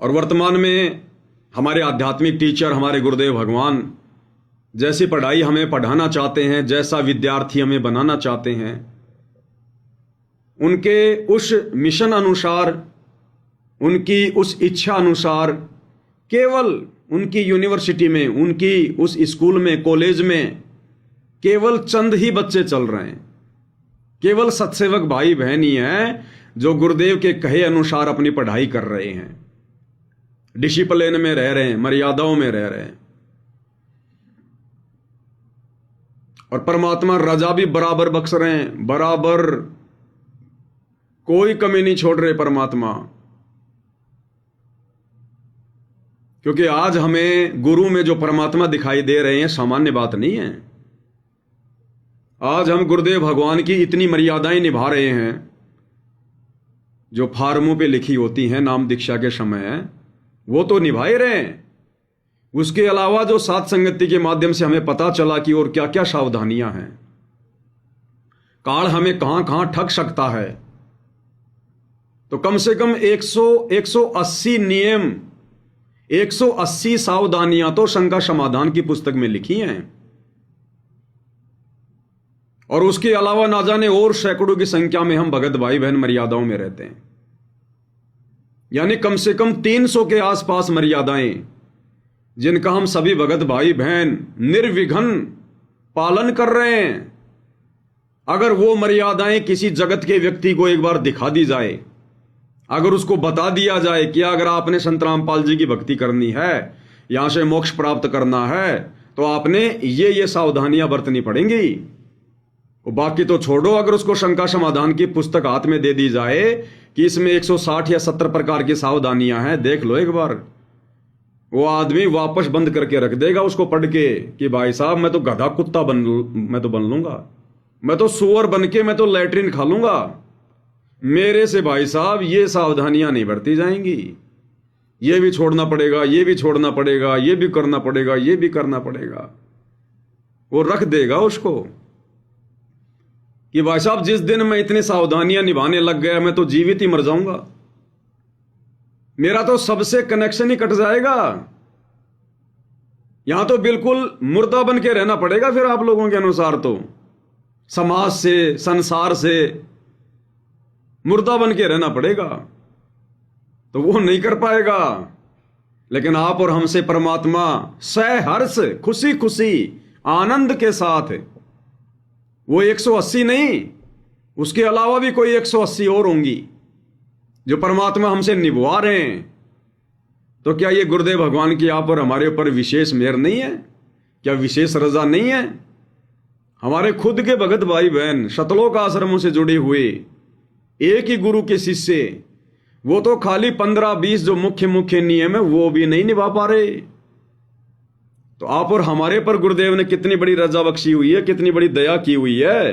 और वर्तमान में हमारे आध्यात्मिक टीचर, हमारे गुरुदेव भगवान जैसी पढ़ाई हमें पढ़ाना चाहते हैं, जैसा विद्यार्थी हमें बनाना चाहते हैं, उनके उस मिशन अनुसार, उनकी उस इच्छा अनुसार केवल उनकी यूनिवर्सिटी में, उनकी उस स्कूल में, कॉलेज में केवल चंद ही बच्चे चल रहे हैं। केवल सत्सेवक भाई बहन ही हैं जो गुरुदेव के कहे अनुसार अपनी पढ़ाई कर रहे हैं, डिसिप्लिन में रह रहे हैं, मर्यादाओं में रह रहे हैं। और परमात्मा रजा भी बराबर बख्श रहे हैं, बराबर, कोई कमी नहीं छोड़ रहे परमात्मा। क्योंकि आज हमें गुरु में जो परमात्मा दिखाई दे रहे हैं सामान्य बात नहीं है। आज हम गुरुदेव भगवान की इतनी मर्यादाएं निभा रहे हैं जो फार्मों पे लिखी होती हैं नाम दीक्षा के समय, वो तो निभाए रहे हैं। उसके अलावा जो सात संगति के माध्यम से हमें पता चला कि और क्या क्या सावधानियां हैं, काल हमें कहां कहां ठग सकता है, तो कम से कम 180 नियम, 180 सावधानियां तो शंका समाधान की पुस्तक में लिखी हैं। और उसके अलावा ना जाने और सैकड़ों की संख्या में हम भगत भाई बहन मर्यादाओं में रहते हैं। यानी कम से कम 300 के आसपास मर्यादाएं जिनका हम सभी भगत भाई बहन निर्विघ्न पालन कर रहे हैं। अगर वो मर्यादाएं किसी जगत के व्यक्ति को एक बार दिखा दी जाए, अगर उसको बता दिया जाए कि अगर आपने संत रामपाल जी की भक्ति करनी है, यहां से मोक्ष प्राप्त करना है, तो आपने ये सावधानियां बरतनी पड़ेंगी। बाकी तो छोड़ो, अगर उसको शंका समाधान की पुस्तक हाथ में दे दी जाए कि इसमें 160 या 70 प्रकार की सावधानियां हैं, देख लो एक बार, वो आदमी वापस बंद करके रख देगा उसको पढ़ के कि भाई साहब मैं तो गधा कुत्ता मैं तो बन लूंगा, मैं तो सुअर बन के मैं तो लैट्रिन खा लूंगा, मेरे से भाई साहब ये सावधानियां नहीं बरती जाएंगी। ये भी छोड़ना पड़ेगा, ये भी छोड़ना पड़ेगा, ये भी करना पड़ेगा, ये भी करना पड़ेगा। वो रख देगा उसको कि भाई साहब जिस दिन मैं इतनी सावधानियां निभाने लग गया, मैं तो जीवित ही मर जाऊंगा, मेरा तो सबसे कनेक्शन ही कट जाएगा। यहां तो बिल्कुल मुर्दा बन के रहना पड़ेगा फिर आप लोगों के अनुसार, तो समाज से, संसार से मुर्दा बन के रहना पड़ेगा, तो वो नहीं कर पाएगा। लेकिन आप और हमसे परमात्मा सहर्ष, खुशी खुशी, आनंद के साथ, वो 180 नहीं, उसके अलावा भी कोई 180 और होंगी जो परमात्मा हमसे निभवा रहे हैं। तो क्या ये गुरुदेव भगवान की आप और हमारे ऊपर विशेष मेहर नहीं है? क्या विशेष रजा नहीं है? हमारे खुद के भगत भाई बहन शतलोक आश्रमों से जुड़े हुए एक ही गुरु के शिष्य, वो तो खाली 15-20 जो मुख्य मुख्य नियम है वो भी नहीं निभा पा रहे। तो आप और हमारे पर गुरुदेव ने कितनी बड़ी रजा बख्शी हुई है, कितनी बड़ी दया की हुई है।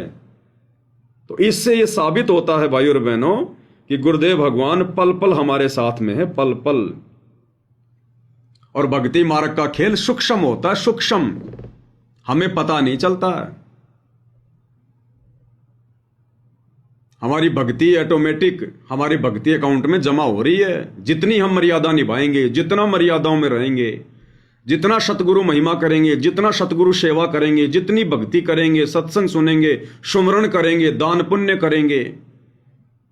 तो इससे ये साबित होता है भाई और बहनों कि गुरुदेव भगवान पल पल हमारे साथ में है, पल पल। और भक्ति मार्ग का खेल सूक्ष्म होता है, सूक्ष्म, हमें पता नहीं चलता है। हमारी भक्ति ऑटोमेटिक हमारी भक्ति अकाउंट में जमा हो रही है। जितनी हम मर्यादा निभाएंगे, जितना मर्यादाओं में रहेंगे, जितना सतगुरु महिमा करेंगे, जितना सतगुरु सेवा करेंगे, जितनी भक्ति करेंगे, सत्संग सुनेंगे, सुमरण करेंगे, दान पुण्य करेंगे,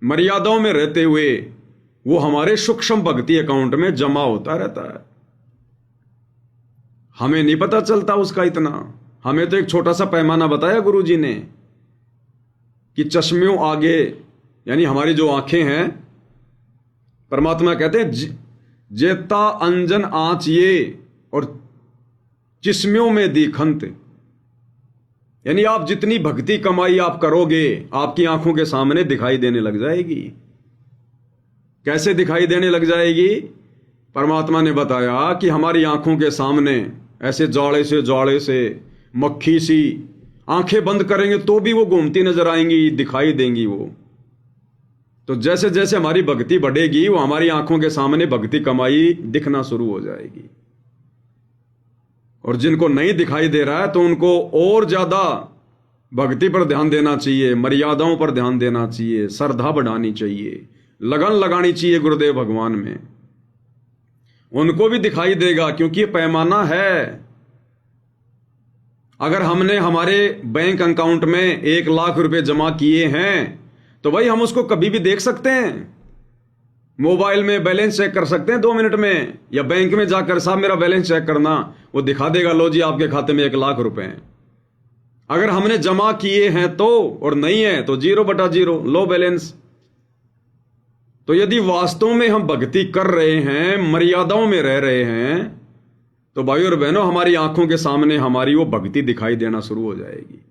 मर्यादाओं में रहते हुए वो हमारे सूक्ष्म भक्ति अकाउंट में जमा होता रहता है। हमें नहीं पता चलता उसका इतना। हमें तो एक छोटा सा पैमाना बताया गुरु जी ने कि चश्मियों आगे, यानी हमारी जो आंखें हैं, परमात्मा कहते हैं जेता अंजन आंच ये और चिश्मियों में दीखंत, यानी आप जितनी भक्ति कमाई आप करोगे आपकी आंखों के सामने दिखाई देने लग जाएगी। कैसे दिखाई देने लग जाएगी? परमात्मा ने बताया कि हमारी आंखों के सामने ऐसे जाड़े से मक्खी सी आंखें बंद करेंगे तो भी वो घूमती नजर आएंगी, दिखाई देंगी वो। तो जैसे जैसे हमारी भक्ति बढ़ेगी वो हमारी आंखों के सामने भक्ति कमाई दिखना शुरू हो जाएगी। और जिनको नहीं दिखाई दे रहा है तो उनको और ज्यादा भक्ति पर ध्यान देना चाहिए, मर्यादाओं पर ध्यान देना चाहिए, श्रद्धा बढ़ानी चाहिए, लगन लगानी चाहिए गुरुदेव भगवान में। उनको भी दिखाई देगा, क्योंकि ये पैमाना है। अगर हमने हमारे बैंक अकाउंट में 1 लाख रुपए जमा किए हैं तो भाई हम उसको कभी भी देख सकते हैं। मोबाइल में बैलेंस चेक कर सकते हैं 2 मिनट में, या बैंक में जाकर साहब मेरा बैलेंस चेक करना, वो दिखा देगा, लो जी आपके खाते में 1 लाख रुपए हैं। अगर हमने जमा किए हैं तो, और नहीं है तो 0/0, लो बैलेंस। तो यदि वास्तव में हम भक्ति कर रहे हैं, मर्यादाओं में रह रहे हैं, तो भाई और बहनों हमारी आंखों के सामने हमारी वो भक्ति दिखाई देना शुरू हो जाएगी।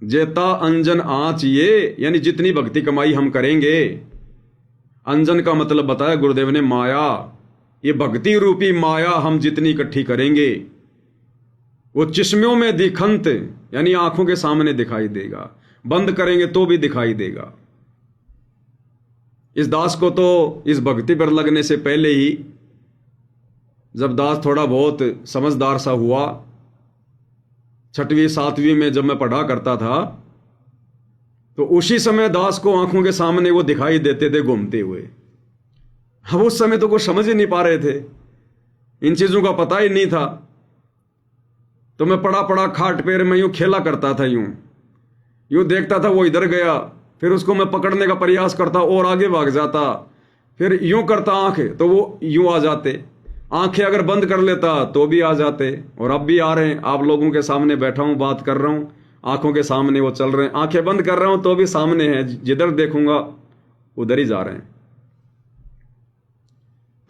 जेता अंजन आँच ये, यानी जितनी भक्ति कमाई हम करेंगे, अंजन का मतलब बताया गुरुदेव ने माया, ये भक्ति रूपी माया हम जितनी इकट्ठी करेंगे वो चिश्मियों में दिखंत, यानी आंखों के सामने दिखाई देगा, बंद करेंगे तो भी दिखाई देगा। इस दास को तो इस भक्ति पर लगने से पहले ही, जब दास थोड़ा बहुत समझदार सा हुआ, 6वीं 7वीं में जब मैं पढ़ा करता था, तो उसी समय दास को आंखों के सामने वो दिखाई देते थे घूमते हुए। अब उस समय तो कुछ समझ ही नहीं पा रहे थे, इन चीजों का पता ही नहीं था। तो मैं पड़ा पड़ा खाट पैर में यूं खेला करता था, यूं देखता था वो इधर गया, फिर उसको मैं पकड़ने का प्रयास करता और आगे भाग जाता, फिर यूं करता आंख तो वो यूं आ जाते, आंखें अगर बंद कर लेता तो भी आ जाते। और अब भी आ रहे हैं, आप लोगों के सामने बैठा हूं, बात कर रहा हूं, आंखों के सामने वो चल रहे हैं, आंखें बंद कर रहा हूं तो भी सामने हैं, जिधर देखूंगा उधर ही जा रहे हैं।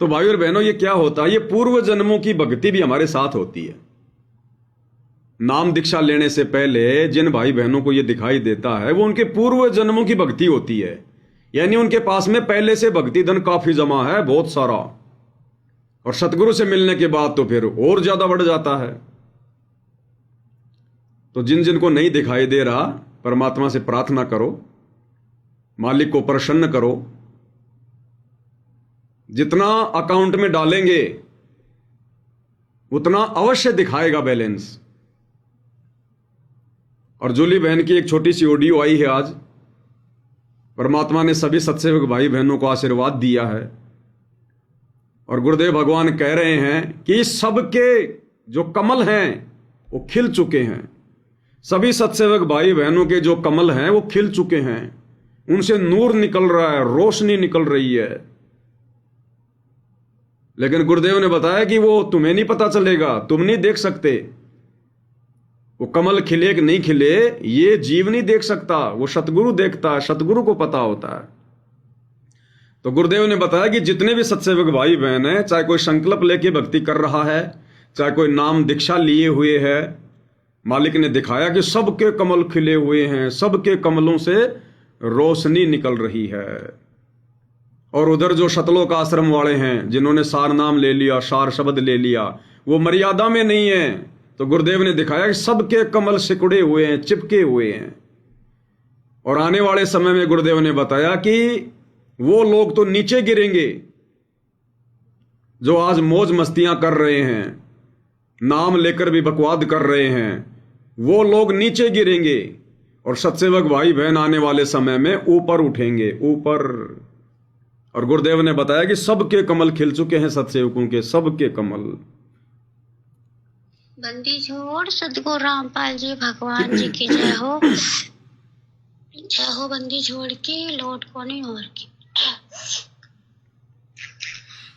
तो भाई और बहनों ये क्या होता है, ये पूर्व जन्मों की भक्ति भी हमारे साथ होती है। नाम दीक्षा लेने से पहले जिन भाई बहनों को ये दिखाई देता है वो उनके पूर्व जन्मों की भक्ति होती है, यानी उनके पास में पहले से भक्ति धन काफी जमा है, बहुत सारा, और सतगुरु से मिलने के बाद तो फिर और ज्यादा बढ़ जाता है। तो जिन जिन को नहीं दिखाई दे रहा, परमात्मा से प्रार्थना करो, मालिक को प्रसन्न करो। जितना अकाउंट में डालेंगे उतना अवश्य दिखाएगा बैलेंस। और जूली बहन की एक छोटी सी ऑडियो आई है आज। परमात्मा ने सभी सत्सेवक भाई बहनों को आशीर्वाद दिया है और गुरुदेव भगवान कह रहे हैं कि सबके जो कमल हैं वो खिल चुके हैं। सभी सत्सेवक भाई बहनों के जो कमल हैं वो खिल चुके हैं, उनसे नूर निकल रहा है, रोशनी निकल रही है। लेकिन गुरुदेव ने बताया कि वो तुम्हें नहीं पता चलेगा, तुम नहीं देख सकते। वो कमल खिले कि नहीं खिले ये जीव नहीं देख सकता, वो सतगुरु देखता है, सतगुरु को पता होता है। तो गुरुदेव ने बताया कि जितने भी सत्सेवक भाई बहन हैं, चाहे कोई संकल्प लेके भक्ति कर रहा है, चाहे कोई नाम दीक्षा लिए हुए है, मालिक ने दिखाया कि सबके कमल खिले हुए हैं, सबके कमलों से रोशनी निकल रही है। और उधर जो शतलोक आश्रम वाले हैं, जिन्होंने सार नाम ले लिया, सार शब्द ले लिया, वो मर्यादा में नहीं है। तो गुरुदेव ने दिखाया कि सबके कमल सिकुड़े हुए हैं, चिपके हुए हैं। और आने वाले समय में गुरुदेव ने बताया कि वो लोग तो नीचे गिरेंगे जो आज मौज मस्तियां कर रहे हैं, नाम लेकर भी बकवाद कर रहे हैं, वो लोग नीचे गिरेंगे और सत्सेवक भाई बहन आने वाले समय में ऊपर उठेंगे, ऊपर। और गुरुदेव ने बताया कि सबके कमल खिल चुके हैं, सत्सेवकों के सबके कमल। बंदी छोड़ सदगुरु रामपाल जी भगवान जी की जय हो। जय हो बंदी छोड़ की, लौट को नहीं और की।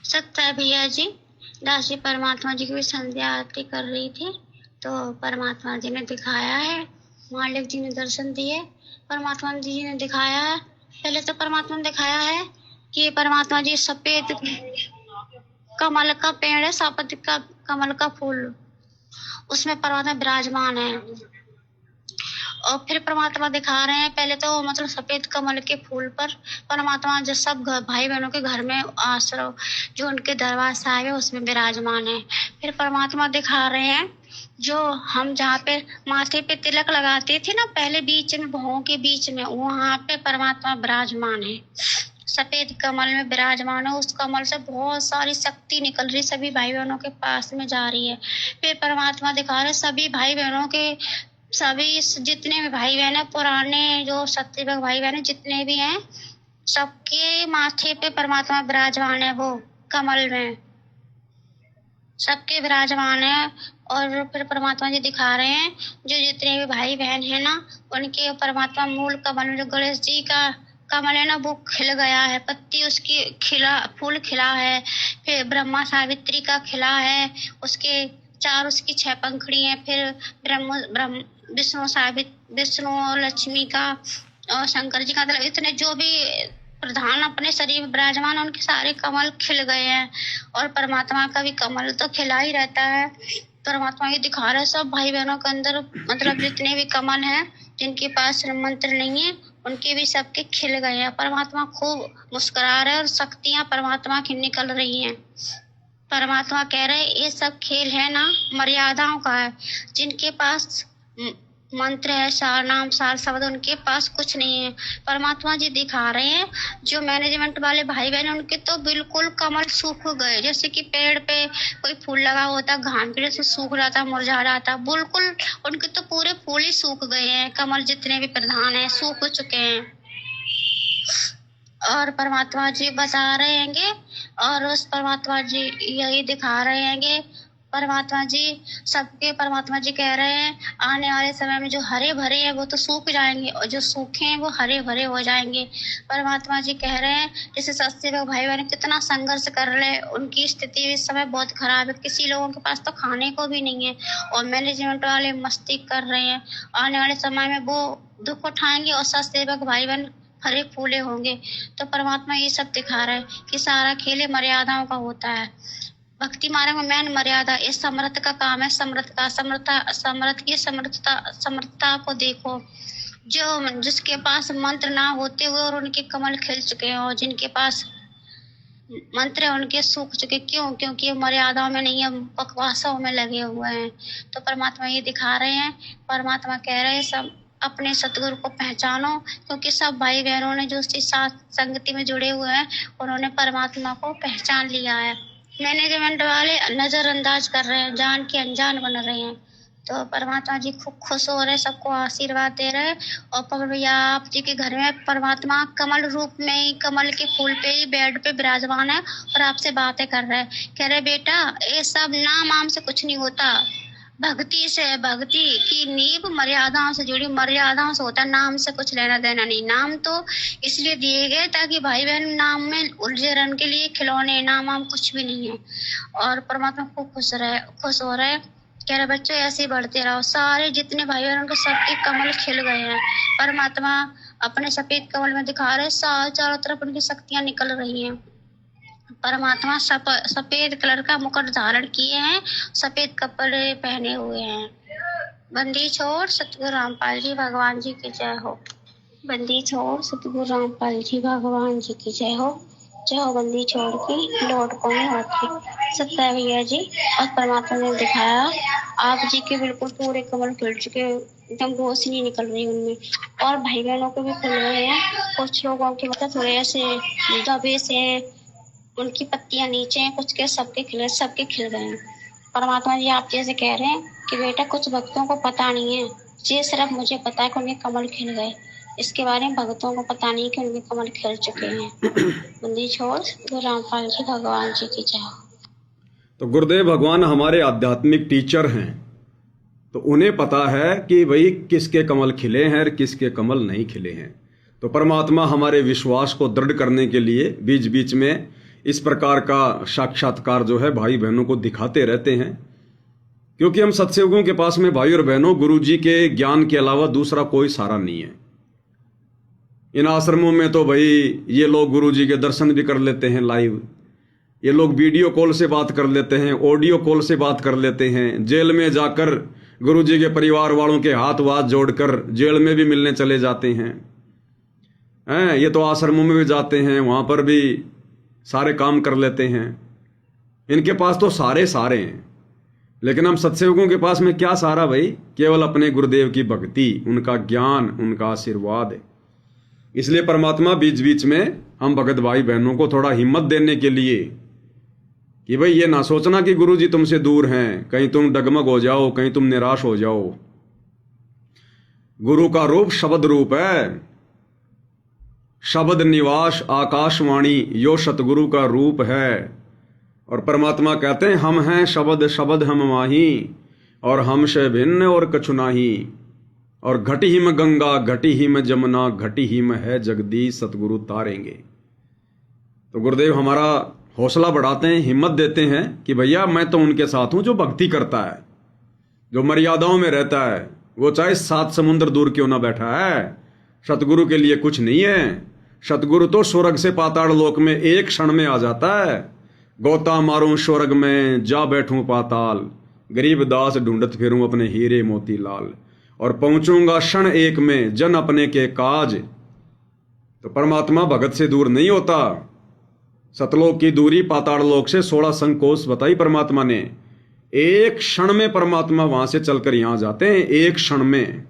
सत्य है भैया जी, दासी परमात्मा जी की भी संध्या आरती कर रही थी, तो परमात्मा जी ने दिखाया है, मालिक जी ने दर्शन दिए, परमात्मा जी ने दिखाया है। पहले तो परमात्मा ने दिखाया है कि परमात्मा जी सफेद कमल का पेड़ है, सफेद का कमल का फूल, उसमें परमात्मा विराजमान है। और फिर परमात्मा दिखा रहे हैं, पहले तो मतलब सफेद कमल के फूल पर परमात्मा जो सब भाई बहनों के घर में आश्रय जो उनके दरबार से आए उसमें विराजमान है। फिर परमात्मा दिखा रहे हैं जो हम जहाँ पे माथे पे तिलक लगाते थे ना पहले, बीच में भौं के बीच में, वहाँ पे परमात्मा विराजमान है, सफेद कमल में विराजमान है। उस कमल से बहुत सारी शक्ति निकल रही, सभी भाई बहनों के पास में जा रही है। फिर परमात्मा दिखा रहे सभी भाई बहनों के, सभी जितने भी भाई बहन है, पुराने जो सत्सेवक भाई बहन जितने भी हैं, सबके माथे पे परमात्मा विराजमान है वो कमल में। सबके विराजमान है। और फिर परमात्मा जी दिखा रहे हैं जो जितने भी भाई बहन है ना, उनके परमात्मा मूल कमल, जो गणेश जी का कमल है ना, वो खिल गया है, पत्ती उसकी खिला, फूल खिला है। फिर ब्रह्मा सावित्री का खिला है, उसके चार उसकी 6 पंखड़ी हैं। फिर ब्रह्म विष्णु और लक्ष्मी का और शंकर जी का, मतलब इतने जो भी प्रधान अपने शरीर में विराजमान, उनके सारे कमल खिल गए हैं। और परमात्मा का भी कमल तो खिला ही रहता है। परमात्मा ये दिखा रहे हैं सब भाई बहनों के अंदर, मतलब जितने भी कमल हैं, जिनके पास मंत्र नहीं है, उनके भी सबके खिल गए हैं। परमात्मा खूब मुस्कुरा रहे हैं और शक्तियां परमात्मा की निकल रही हैं। परमात्मा कह रहे हैं ये सब खेल है ना, मर्यादाओं का है। जिनके पास मंत्र है, सार नाम सार शब्द, उनके पास कुछ नहीं है। परमात्मा जी दिखा रहे हैं जो मैनेजमेंट वाले भाई बहन, उनके तो बिल्कुल कमल सूख गए, जैसे कि पेड़ पे कोई फूल लगा होता, घाम की वजह से सूख जाता, मुरझा जाता, बिल्कुल उनके तो पूरे फूल ही सूख गए हैं। कमल जितने भी प्रधान है सूख चुके हैं। और परमात्मा जी बता रहे हैंगे, और उस परमात्मा जी यही दिखा रहे हैंगे। परमात्मा जी सबके, परमात्मा जी कह रहे हैं आने वाले समय में जो हरे भरे हैं वो तो सूख जाएंगे, और जो सूखे हैं वो हरे भरे हो जाएंगे। परमात्मा जी कह रहे हैं जैसे सस्ते भाई बहन कितना संघर्ष कर रहे हैं, उनकी स्थिति इस समय बहुत खराब है, किसी लोगों के पास तो खाने को भी नहीं है, और मैनेजमेंट वाले मस्ती कर रहे हैं। आने वाले समय में वो दुख उठाएंगे और सस्ते भाई बहन हरे फूले होंगे। तो परमात्मा ये सब दिखा रहे हैं कि सारा खेल मर्यादाओं का होता है। भक्ति मार्ग में मेन मर्यादा, ये समर्थ का काम है। समर्थ की समर्थता को देखो, जो जिसके पास मंत्र ना होते हुए और उनके कमल खिल चुके हैं, और जिनके पास मंत्र है उनके सूख चुके। क्यों? क्योंकि मर्यादाओं में नहीं है, बकवासों में लगे हुए हैं। तो परमात्मा ये दिखा रहे हैं, परमात्मा कह रहे हैं सब अपने सतगुरु को पहचानो, क्योंकि सब भाई बहनों ने जो उसकी साथ संगति में जुड़े हुए हैं, उन्होंने परमात्मा को पहचान लिया है। मैनेजमेंट वाले नजरअंदाज कर रहे हैं, जान के अनजान बन रहे हैं। तो परमात्मा जी खूब खुश हो रहे, सबको आशीर्वाद दे रहे हैं। और पवन भैया आप जी के घर में परमात्मा कमल रूप में ही, कमल के फूल पे ही बेड पे विराजमान है और आपसे बातें कर रहे हैं। कह रहे बेटा ये सब नाम आम से कुछ नहीं होता, भक्ति से, भक्ति की नींव मर्यादाओं से जुड़ी, मर्यादाओं से होता, नाम से कुछ लेना देना नहीं। नाम तो इसलिए दिए गए ताकि भाई बहन नाम में उलझे रहने के लिए, खिलौने, नाम वाम कुछ भी नहीं है। और परमात्मा खूब खुश हो रहे, कह रहे बच्चों ऐसे ही बढ़ते रहो। सारे जितने भाई बहन उनके सबके कमल खिल गए हैं। परमात्मा अपने सफेद कमल में दिखा रहे, चारों तरफ उनकी शक्तियां निकल रही हैं। परमात्मा सफेद कलर का मुकुट धारण किए हैं, सफेद कपड़े पहने हुए हैं। बंदी छोड़ सतगुरु रामपाल जी भगवान जी की जय हो। बंदी छोड़ सतगुरु रामपाल जी भगवान जी की जय हो। जय हो बंदी छोड़ की लौट को नहीं होती। सत्य है भैया जी। और परमात्मा ने दिखाया आप जी के बिल्कुल पूरे कमल खिल चुके, एकदम रोशनी निकल रही उनमें, और भाई बहनों को भी खिल रहे हैं। कुछ लोगों के मतलब थोड़े ऐसे दबे से उनकी पत्तियां नीचे हैं, कुछ के सबके खिल गए हैं। परमात्मा जी आप जैसे कह रहे हैं कि बेटा कुछ भक्तों को पता नहीं है, ये सिर्फ मुझे पता है कि उनके कमल खिल गए, इसके बारे में भक्तों को पता नहीं कि उनके कमल खिल चुके हैं। बंदी छोड़ गुरु रामपाल जी भगवान जी की जय। तो गुरुदेव भगवान हमारे आध्यात्मिक टीचर हैं, तो उन्हें पता है कि भाई किसके कमल खिले हैं और किसके कमल नहीं खिले हैं। तो परमात्मा हमारे विश्वास को दृढ़ करने के लिए बीच बीच में इस प्रकार का साक्षात्कार जो है भाई बहनों को दिखाते रहते हैं, क्योंकि हम सत्संगों के पास में भाई और बहनों गुरु जी के ज्ञान के अलावा दूसरा कोई सहारा नहीं है। इन आश्रमों में तो भाई ये लोग गुरु जी के दर्शन भी कर लेते हैं लाइव, ये लोग वीडियो कॉल से बात कर लेते हैं, ऑडियो कॉल से बात कर लेते हैं, जेल में जाकर गुरु जी के परिवार वालों के हाथ वाथ जोड़कर जेल में भी मिलने चले जाते हैं। ये तो आश्रमों में भी जाते हैं, वहाँ पर भी सारे काम कर लेते हैं। इनके पास तो सारे हैं, लेकिन हम सत्संगों के पास में क्या सहारा भाई? केवल अपने गुरुदेव की भक्ति, उनका ज्ञान, उनका आशीर्वाद है। इसलिए परमात्मा बीच बीच में हम भगत भाई बहनों को थोड़ा हिम्मत देने के लिए कि भाई ये ना सोचना कि गुरु जी तुमसे दूर हैं, कहीं तुम डगमग हो जाओ, कहीं तुम निराश हो जाओ। गुरु का रूप शब्द रूप है, शब्द निवास आकाशवाणी, यो सतगुरु का रूप है। और परमात्मा कहते हैं हम हैं शब्द शब्द हम माही, और हमसे भिन्न और कछु नाही, और घटी ही में गंगा घटी ही में जमुना घटी ही में है जगदीश सतगुरु तारेंगे। तो गुरुदेव हमारा हौसला बढ़ाते हैं, हिम्मत देते हैं कि भैया मैं तो उनके साथ हूं जो भक्ति करता है, जो मर्यादाओं में रहता है, वो चाहे 7 समुद्र दूर क्यों ना बैठा है। सतगुरु के लिए कुछ नहीं है। सतगुरु तो स्वर्ग से पाताल लोक में एक क्षण में आ जाता है। गोता मारूं स्वर्ग में जा बैठूं पाताल, गरीब दास ढूंढत फिरूं अपने हीरे मोती लाल, और पहुंचूंगा क्षण एक में जन अपने के काज। तो परमात्मा भगत से दूर नहीं होता। सतलोक की दूरी पाताल लोक से 16 संकोश बताई परमात्मा ने। एक क्षण में परमात्मा वहां से चलकर यहां जाते हैं, एक क्षण में।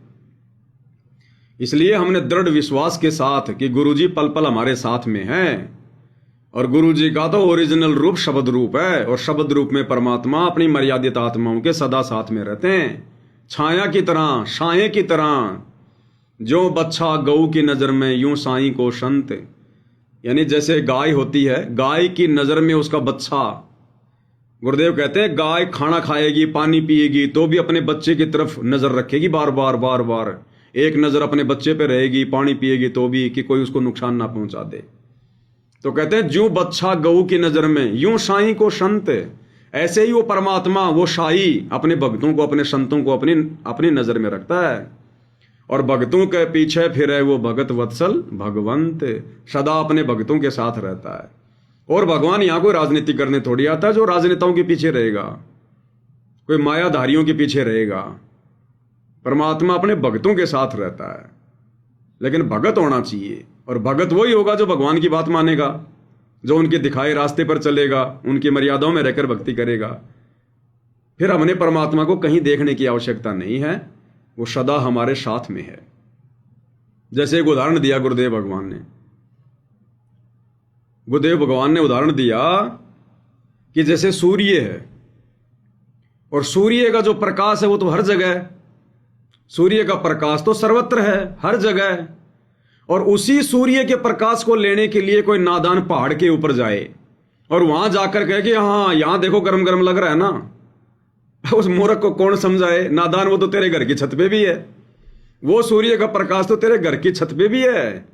इसलिए हमने दृढ़ विश्वास के साथ कि गुरुजी पल पल हमारे साथ में हैं, और गुरुजी का तो ओरिजिनल रूप शब्द रूप है, और शब्द रूप में परमात्मा अपनी मर्यादित आत्माओं के सदा साथ में रहते हैं, छाया की तरह, साए की तरह। जो बच्चा गऊ की नजर में यूं साई को संत, यानी जैसे गाय होती है, गाय की नजर में उसका बच्चा। गुरुदेव कहते हैं गाय खाना खाएगी, पानी पिएगी, तो भी अपने बच्चे की तरफ नजर रखेगी, बार बार बार बार एक नजर अपने बच्चे पे रहेगी, पानी पिएगी तो भी, कि कोई उसको नुकसान ना पहुंचा दे। तो कहते हैं जो बच्चा गऊ की नजर में यूं साई को संत, ऐसे ही वो परमात्मा, वो शाही अपने भक्तों को, अपने संतों को अपनी नजर में रखता है, और भक्तों के पीछे फिरे वो भगत वत्सल भगवंत, सदा अपने भक्तों के साथ रहता है। और भगवान यहां कोई राजनीति करने थोड़ी आता है जो राजनेताओं के पीछे रहेगा, कोई मायाधारियों के पीछे रहेगा। परमात्मा अपने भक्तों के साथ रहता है, लेकिन भगत होना चाहिए, और भगत वही होगा जो भगवान की बात मानेगा, जो उनके दिखाए रास्ते पर चलेगा, उनकी मर्यादाओं में रहकर भक्ति करेगा। फिर हमने परमात्मा को कहीं देखने की आवश्यकता नहीं है, वो सदा हमारे साथ में है। जैसे एक उदाहरण दिया गुरुदेव भगवान ने, उदाहरण दिया कि जैसे सूर्य है, और सूर्य का जो प्रकाश है वो तो हर जगह है, सूर्य का प्रकाश तो सर्वत्र है, हर जगह है। और उसी सूर्य के प्रकाश को लेने के लिए कोई नादान पहाड़ के ऊपर जाए और वहां जाकर कहे कि हाँ यहां देखो गरम गरम लग रहा है ना, उस मूर्ख को कौन समझाए? नादान, वो तो तेरे घर की छत पे भी है, वो सूर्य का प्रकाश तो तेरे घर की छत पे भी है।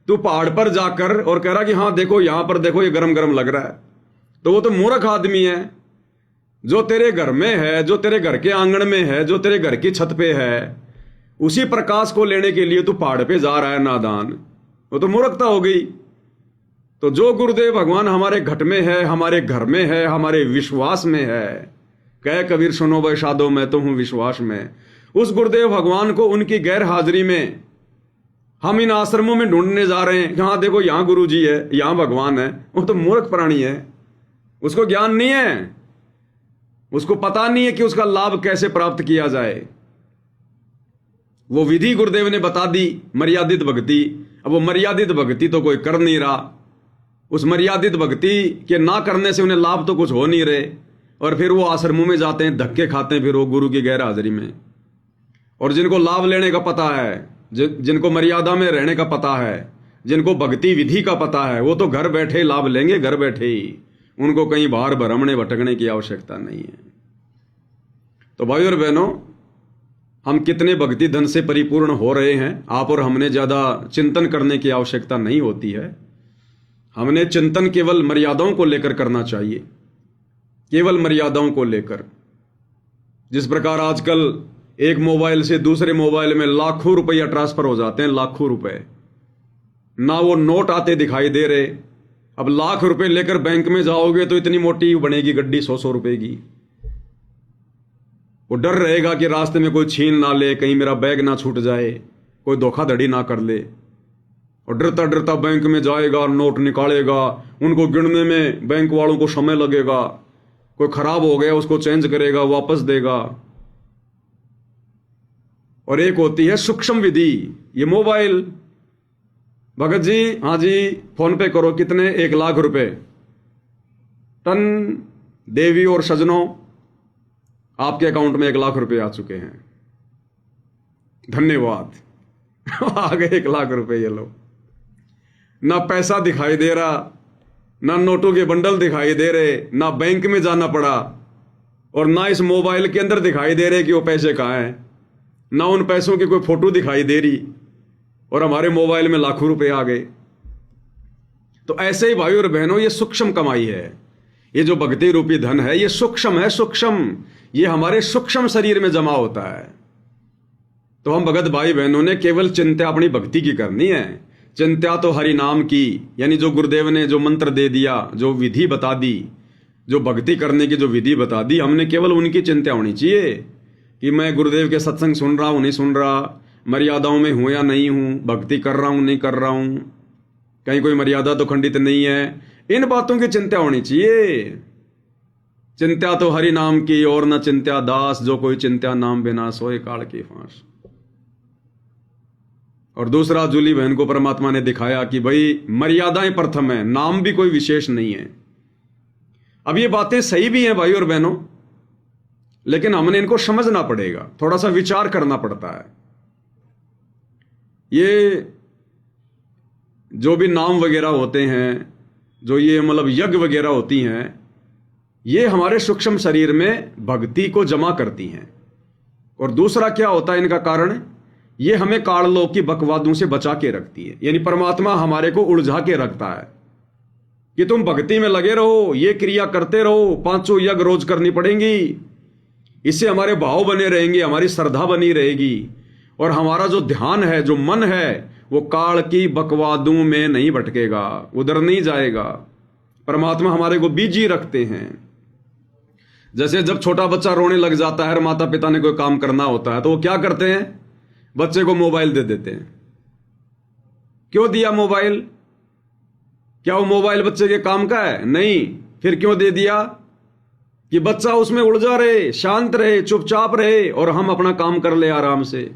तू पहाड़ पर जाकर और कह रहा कि हाँ देखो यहां पर देखो ये गरम गरम लग रहा है, तो वो तो मूर्ख आदमी है। जो तेरे घर में है, जो तेरे घर के आंगन में है, जो तेरे घर की छत पे है, उसी प्रकाश को लेने के लिए तू पहाड़ पे जा रहा है नादान, वो तो मूर्खता हो गई। तो जो गुरुदेव भगवान हमारे घट में है, हमारे घर में है, हमारे विश्वास में है, कह कबीर सुनो वैशादो मैं तो हूं विश्वास में, उस गुरुदेव भगवान को उनकी गैर हाजिरी में हम इन आश्रमों में ढूंढने जा रहे हैं, हाँ देखो यहां गुरु जी है, यहां भगवान है। वो तो मूर्ख प्राणी है, उसको ज्ञान नहीं है, उसको पता नहीं है कि उसका लाभ कैसे प्राप्त किया जाए। वो विधि गुरुदेव ने बता दी, मर्यादित भक्ति। अब वो मर्यादित भक्ति तो कोई कर नहीं रहा, उस मर्यादित भक्ति के ना करने से उन्हें लाभ तो कुछ हो नहीं रहे, और फिर वो आश्रमों में जाते हैं, धक्के खाते हैं फिर वो गुरु की गैर हाजिरी में। और जिनको लाभ लेने का पता है, जिनको मर्यादा में रहने का पता है, जिनको भक्ति विधि का पता है, वो तो घर बैठे लाभ लेंगे, घर बैठे ही, उनको कहीं बाहर भ्रमणे भटकने की आवश्यकता नहीं है। तो भाई और बहनों, हम कितने भक्ति धन से परिपूर्ण हो रहे हैं, आप और हमने ज्यादा चिंतन करने की आवश्यकता नहीं होती है। हमने चिंतन केवल मर्यादाओं को लेकर करना चाहिए, केवल मर्यादाओं को लेकर। जिस प्रकार आजकल एक मोबाइल से दूसरे मोबाइल में लाखों रुपया ट्रांसफर हो जाते हैं, लाखों रुपए, ना वो नोट आते दिखाई दे रहे। अब लाख रुपए लेकर बैंक में जाओगे तो इतनी मोटी बनेगी गड्डी 100-100 रुपए की। वो डर रहेगा कि रास्ते में कोई छीन ना ले, कहीं मेरा बैग ना छूट जाए, कोई धोखाधड़ी ना कर ले। और डरता डरता बैंक में जाएगा, नोट निकालेगा, उनको गिनने में बैंक वालों को समय लगेगा, कोई खराब हो गया उसको चेंज करेगा, वापस देगा। और एक होती है सूक्ष्म विधि, ये मोबाइल। भगत जी, हाँ जी फोन पे करो, कितने? 1 लाख रुपए। टन देवी और सजनों, आपके अकाउंट में 1 लाख रुपए आ चुके हैं, धन्यवाद। आ गए 1 लाख रुपए, ये लो। ना पैसा दिखाई दे रहा, ना नोटों के बंडल दिखाई दे रहे, ना बैंक में जाना पड़ा, और ना इस मोबाइल के अंदर दिखाई दे रहे कि वो पैसे कहाँ हैं, ना उन पैसों की कोई फोटो दिखाई दे रही, और हमारे मोबाइल में लाखों रुपए आ गए। तो ऐसे ही भाइयों और बहनों, ये सूक्ष्म कमाई है। ये जो भक्ति रूपी धन है, ये सूक्ष्म है, सूक्ष्म। ये हमारे सूक्ष्म शरीर में जमा होता है। तो हम भगत भाई बहनों ने केवल चिंता अपनी भक्ति की करनी है। चिंता तो हरि नाम की, यानी जो गुरुदेव ने जो मंत्र दे दिया, जो विधि बता दी, जो भक्ति करने की जो विधि बता दी, हमने केवल उनकी चिंता होनी चाहिए कि मैं गुरुदेव के सत्संग सुन रहा हूं, नहीं सुन रहा, मर्यादाओं में हूं या नहीं हूं, भक्ति कर रहा हूं, नहीं कर रहा हूं, कहीं कोई मर्यादा तो खंडित नहीं है। इन बातों की चिंता होनी चाहिए। चिंता तो हरि नाम की और न चिंता दास, जो कोई चिंता नाम बिना सोए काल की फांस। और दूसरा, जूली बहन को परमात्मा ने दिखाया कि भाई मर्यादाएं प्रथम है, नाम भी कोई विशेष नहीं है। अब ये बातें सही भी हैं भाई और बहनों, लेकिन हमने इनको समझना पड़ेगा, थोड़ा सा विचार करना पड़ता है। ये जो भी नाम वगैरह होते हैं, जो ये मतलब यज्ञ वगैरह होती हैं, ये हमारे सूक्ष्म शरीर में भक्ति को जमा करती हैं। और दूसरा क्या होता है इनका कारण, ये हमें काललोक की बकवादों से बचा के रखती है। यानी परमात्मा हमारे को उलझा के रखता है कि तुम भक्ति में लगे रहो, ये क्रिया करते रहो, 500 यज्ञ रोज करनी पड़ेंगी, इससे हमारे भाव बने रहेंगे, हमारी श्रद्धा बनी रहेगी, और हमारा जो ध्यान है, जो मन है, वो काल की बकवादों में नहीं भटकेगा, उधर नहीं जाएगा। परमात्मा हमारे को बिजी रखते हैं। जैसे जब छोटा बच्चा रोने लग जाता है और माता पिता ने कोई काम करना होता है, तो वो क्या करते हैं, बच्चे को मोबाइल दे देते हैं। क्यों दिया मोबाइल? क्या वो मोबाइल बच्चे के काम का है? नहीं। फिर क्यों दे दिया? कि बच्चा उसमें उलझा रहे, शांत रहे, चुपचाप रहे, और हम अपना काम कर ले आराम से।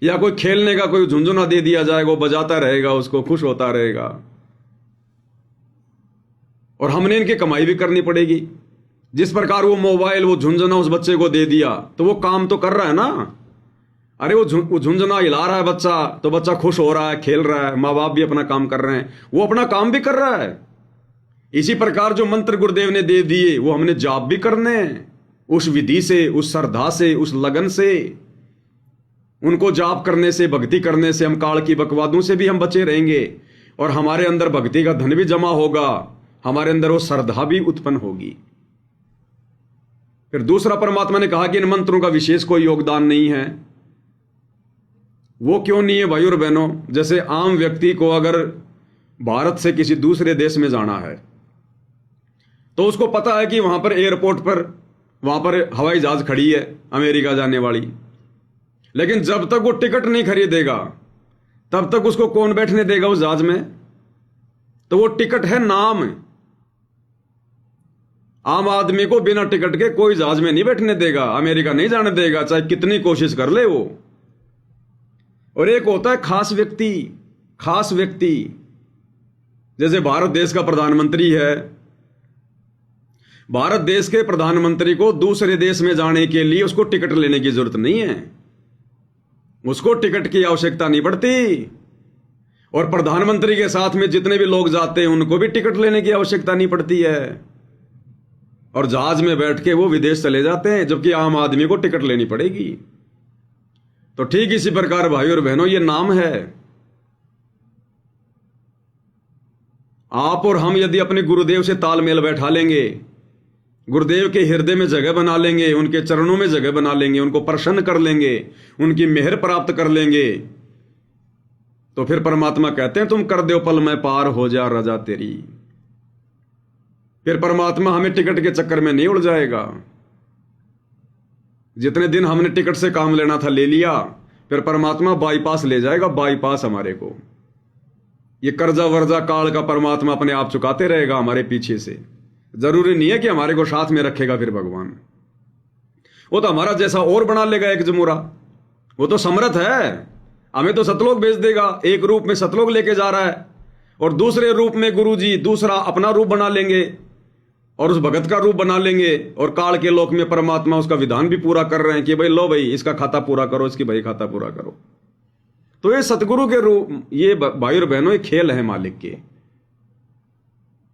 या कोई खेलने का कोई झुंझुना दे दिया जाएगा, वो बजाता रहेगा, उसको खुश होता रहेगा, और हमने इनकी कमाई भी करनी पड़ेगी। जिस प्रकार वो मोबाइल, वो झुंझुना उस बच्चे को दे दिया, तो वो काम तो कर रहा है ना। अरे वो झुंझुना हिला रहा है बच्चा, तो बच्चा खुश हो रहा है, खेल रहा है, माँ बाप भी अपना काम कर रहे हैं, वो अपना काम भी कर रहा है। इसी प्रकार जो मंत्र गुरुदेव ने दे दिए, वो हमने जाप भी करने हैं, उस विधि से, उस श्रद्धा से, उस लगन से। उनको जाप करने से, भक्ति करने से हम काल की बकवादों से भी हम बचे रहेंगे, और हमारे अंदर भक्ति का धन भी जमा होगा, हमारे अंदर वो श्रद्धा भी उत्पन्न होगी। फिर दूसरा, परमात्मा ने कहा कि इन मंत्रों का विशेष कोई योगदान नहीं है। वो क्यों नहीं है भाई और बहनों? जैसे आम व्यक्ति को अगर भारत से किसी दूसरे देश में जाना है, तो उसको पता है कि वहां पर एयरपोर्ट पर, वहां पर हवाई जहाज खड़ी है अमेरिका जाने वाली, लेकिन जब तक वो टिकट नहीं खरीदेगा, तब तक उसको कौन बैठने देगा उस जहाज में? तो वो टिकट है नाम। आम आदमी को बिना टिकट के कोई जहाज में नहीं बैठने देगा, अमेरिका नहीं जाने देगा, चाहे कितनी कोशिश कर ले वो। और एक होता है खास व्यक्ति, खास व्यक्ति, जैसे भारत देश का प्रधानमंत्री है। भारत देश के प्रधानमंत्री को दूसरे देश में जाने के लिए उसको टिकट लेने की जरूरत नहीं है, उसको टिकट की आवश्यकता नहीं पड़ती। और प्रधानमंत्री के साथ में जितने भी लोग जाते हैं, उनको भी टिकट लेने की आवश्यकता नहीं पड़ती है, और जहाज में बैठ के वो विदेश चले जाते हैं, जबकि आम आदमी को टिकट लेनी पड़ेगी। तो ठीक इसी प्रकार भाई और बहनों, ये नाम है। आप और हम यदि अपने गुरुदेव से तालमेल बैठा लेंगे, गुरुदेव के हृदय में जगह बना लेंगे, उनके चरणों में जगह बना लेंगे, उनको प्रसन्न कर लेंगे, उनकी मेहर प्राप्त कर लेंगे, तो फिर परमात्मा कहते हैं तुम कर दो पल में पार हो जा रजा तेरी। फिर परमात्मा हमें टिकट के चक्कर में नहीं उलझाएगा। जितने दिन हमने टिकट से काम लेना था ले लिया, फिर परमात्मा बाईपास ले जाएगा, बाईपास हमारे को। ये कर्जा वर्जा काल का परमात्मा अपने आप चुकाते रहेगा हमारे पीछे से। जरूरी नहीं है कि हमारे को साथ में रखेगा फिर भगवान, वो तो हमारा जैसा और बना लेगा एक जमुरा। वो तो समर्थ है, हमें तो सतलोक भेज देगा। एक रूप में सतलोक लेके जा रहा है, और दूसरे रूप में गुरुजी दूसरा अपना रूप बना लेंगे, और उस भगत का रूप बना लेंगे, और काल के लोक में परमात्मा उसका विधान भी पूरा कर रहे हैं कि भाई लो भाई इसका खाता पूरा करो, इसकी भाई खाता पूरा करो। तो ये सतगुरु के रूप, ये भाई और बहनों, ये खेल है मालिक के।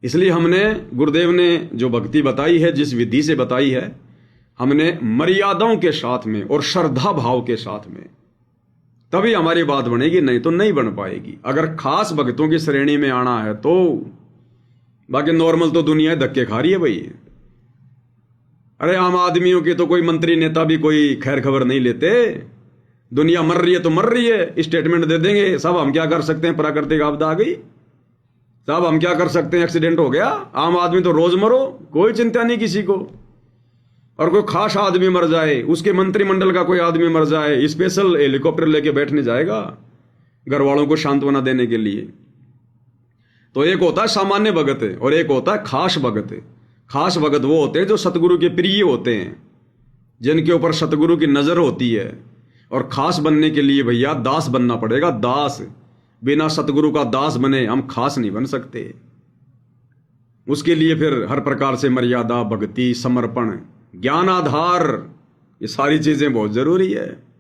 इसलिए हमने, गुरुदेव ने जो भक्ति बताई है, जिस विधि से बताई है, हमने मर्यादाओं के साथ में और श्रद्धा भाव के साथ में, तभी हमारी बात बनेगी, नहीं तो नहीं बन पाएगी। अगर खास भक्तों की श्रेणी में आना है तो, बाकी नॉर्मल तो दुनिया धक्के खा रही है भाई। अरे आम आदमियों की तो कोई मंत्री नेता भी कोई खैर खबर नहीं लेते। दुनिया मर रही है तो मर रही है, स्टेटमेंट दे देंगे, साहब हम क्या कर सकते हैं, प्राकृतिक आपदा आ गई, साहब हम क्या कर सकते हैं, एक्सीडेंट हो गया। आम आदमी तो रोज मरो, कोई चिंता नहीं किसी को। और कोई खास आदमी मर जाए, उसके मंत्रिमंडल का कोई आदमी मर जाए, स्पेशल हेलीकॉप्टर लेके बैठने जाएगा घर वालों को सांत्वना देने के लिए। तो एक होता है सामान्य भगत और एक होता है खास भगत। खास भगत वो होते हैं जो सतगुरु के प्रिय होते हैं, जिनके ऊपर सतगुरु की नजर होती है। और खास बनने के लिए भैया दास बनना पड़ेगा, दास। बिना सतगुरु का दास बने हम खास नहीं बन सकते। उसके लिए फिर हर प्रकार से मर्यादा, भक्ति, समर्पण, ज्ञान आधार, ये सारी चीजें बहुत जरूरी है।